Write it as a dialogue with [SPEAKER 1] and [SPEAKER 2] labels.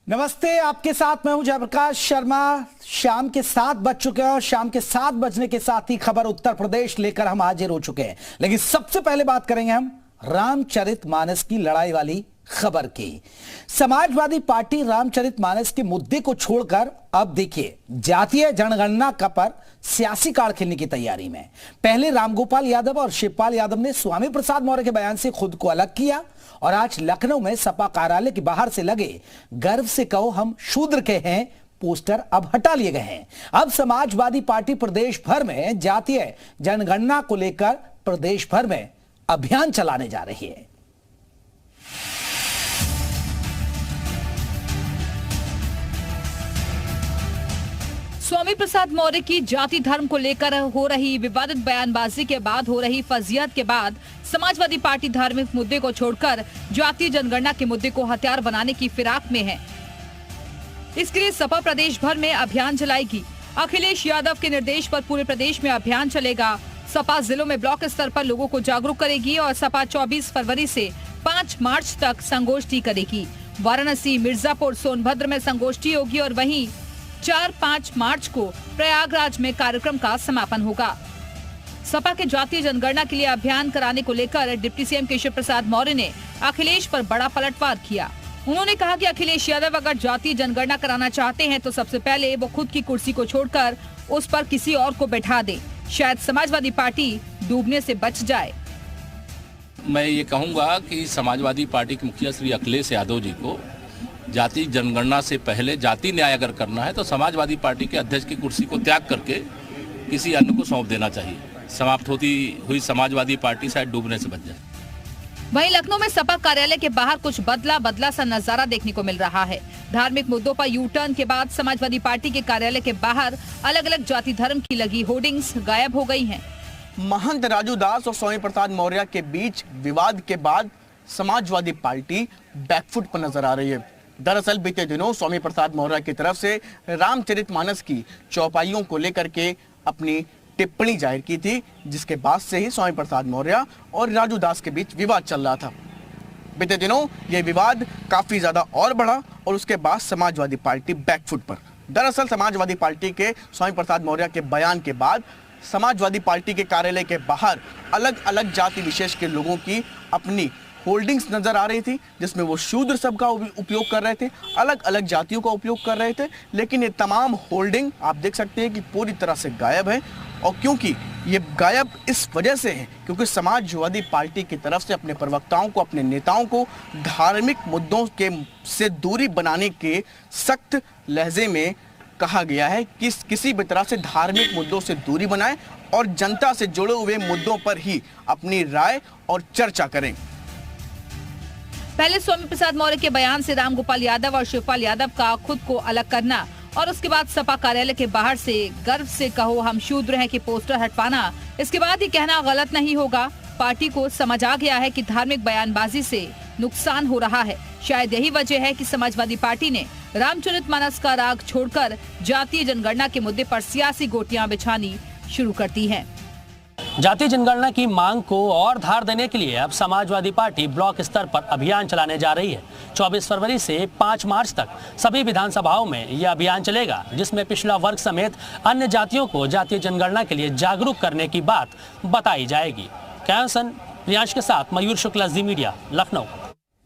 [SPEAKER 1] नमस्ते, आपके साथ मैं हूं जयप्रकाश शर्मा। शाम के 7 बज चुके हैं और शाम के 7 बजने के साथ ही खबर उत्तर प्रदेश लेकर हम हाजिर हो चुके हैं। लेकिन सबसे पहले बात करेंगे हम रामचरितमानस की लड़ाई वाली खबर की। समाजवादी पार्टी रामचरितमानस के मुद्दे को छोड़कर अब देखिए जातीय जनगणना का पर सियासी कार्ड खेलने की तैयारी में। पहले रामगोपाल यादव और शिवपाल यादव ने स्वामी प्रसाद मौर्य के बयान से खुद को अलग किया और आज लखनऊ में सपा कार्यालय के बाहर से लगे गर्व से कहो हम शूद्र के हैं पोस्टर अब हटा लिए गए हैं। अब समाजवादी पार्टी प्रदेश भर में जातीय जनगणना को लेकर प्रदेश भर में अभियान चलाने जा रही है।
[SPEAKER 2] स्वामी प्रसाद मौर्य की जाति धर्म को लेकर हो रही विवादित बयानबाजी के बाद हो रही फजीहत के बाद समाजवादी पार्टी धार्मिक मुद्दे को छोड़कर जातीय जनगणना के मुद्दे को हथियार बनाने की फिराक में है। इसके लिए सपा प्रदेश भर में अभियान चलाएगी। अखिलेश यादव के निर्देश पर पूरे प्रदेश में अभियान चलेगा। सपा जिलों में ब्लॉक स्तर पर लोगों को जागरूक करेगी और सपा 24 फरवरी से 5 मार्च तक संगोष्ठी करेगी। वाराणसी, मिर्जापुर, सोनभद्र में संगोष्ठी होगी और वहीं 4-5 मार्च को प्रयागराज में कार्यक्रम का समापन होगा। सपा के जातीय जनगणना के लिए अभियान कराने को लेकर डिप्टी सीएम केशव प्रसाद मौर्य ने अखिलेश पर बड़ा पलटवार किया। उन्होंने कहा कि अखिलेश यादव अगर जातीय जनगणना कराना चाहते हैं तो सबसे पहले वो खुद की कुर्सी को छोड़कर उस पर किसी और को बैठा दे, शायद समाजवादी पार्टी डूबने से बच जाए।
[SPEAKER 3] मैं ये कहूँगा कि समाजवादी पार्टी के मुखिया श्री अखिलेश यादव जी को जाति जनगणना से पहले जाति न्याय अगर करना है तो समाजवादी पार्टी के अध्यक्ष की कुर्सी को त्याग करके किसी अन्य को सौंप देना चाहिए। समाप्त होती हुई समाजवादी पार्टी शायद डूबने से बच जाए।
[SPEAKER 2] वहीं लखनऊ में सपा कार्यालय के बाहर कुछ बदला सा नजारा देखने को मिल रहा है। धार्मिक मुद्दों पर यू टर्न के बाद समाजवादी पार्टी के कार्यालय के बाहर अलग अलग जाति धर्म की लगी होर्डिंग्स गायब हो गई हैं।
[SPEAKER 4] महंत राजू दास और स्वामी प्रसाद मौर्य के बीच विवाद के बाद समाजवादी पार्टी बैकफुट पर नजर आ रही है। दरअसल बीते दिनों स्वामी प्रसाद मौर्य की तरफ से रामचरितमानस की चौपाइयों को लेकर के अपनी टिप्पणी जाहिर की थी, जिसके बाद से ही स्वामी प्रसाद मौर्य और राजू दास के बीच विवाद चल रहा था। बीते दिनों यह विवाद काफी ज्यादा और बढ़ा और उसके बाद समाजवादी पार्टी बैकफुट पर। दरअसल समाजवादी पार्टी के स्वामी प्रसाद मौर्य के बयान के बाद समाजवादी पार्टी के कार्यालय के बाहर अलग अलग जाति विशेष के लोगों की अपनी होल्डिंग्स नजर आ रही थी, जिसमें वो शूद्र शब्द का उपयोग कर रहे थे, अलग अलग जातियों का उपयोग कर रहे थे। लेकिन ये तमाम होल्डिंग आप देख सकते हैं कि पूरी तरह से गायब है। और क्योंकि ये गायब इस वजह से है क्योंकि समाजवादी पार्टी की तरफ से अपने प्रवक्ताओं को, अपने नेताओं को धार्मिक मुद्दों के से दूरी बनाने के सख्त लहजे में कहा गया है कि किसी भी तरह से धार्मिक मुद्दों से दूरी बनाएं और जनता से जुड़े हुए मुद्दों पर ही अपनी राय और चर्चा करें।
[SPEAKER 2] पहले स्वामी प्रसाद मौर्य के बयान से रामगोपाल यादव और शिवपाल यादव का खुद को अलग करना और उसके बाद सपा कार्यालय के बाहर से गर्व से कहो हम शूद्र हैं कि पोस्टर हटवाना, इसके बाद ये कहना गलत नहीं होगा। पार्टी को समझ आ गया है कि धार्मिक बयानबाजी से नुकसान हो रहा है। शायद यही वजह है कि समाजवादी पार्टी ने रामचरितमानस का राग छोड़कर जातीय जनगणना के मुद्दे पर सियासी गोटियां बिछानी शुरू कर दी है।
[SPEAKER 5] जातीय जनगणना की मांग को और धार देने के लिए अब समाजवादी पार्टी ब्लॉक स्तर पर अभियान चलाने जा रही है। 24 फरवरी से 5 मार्च तक सभी विधानसभाओं में यह अभियान चलेगा, जिसमें पिछड़ा वर्ग समेत अन्य जातियों को जातीय जनगणना के लिए जागरूक करने की बात बताई जाएगी। कैंसन प्रियांश के साथ मयूर शुक्ला, जी मीडिया, लखनऊ।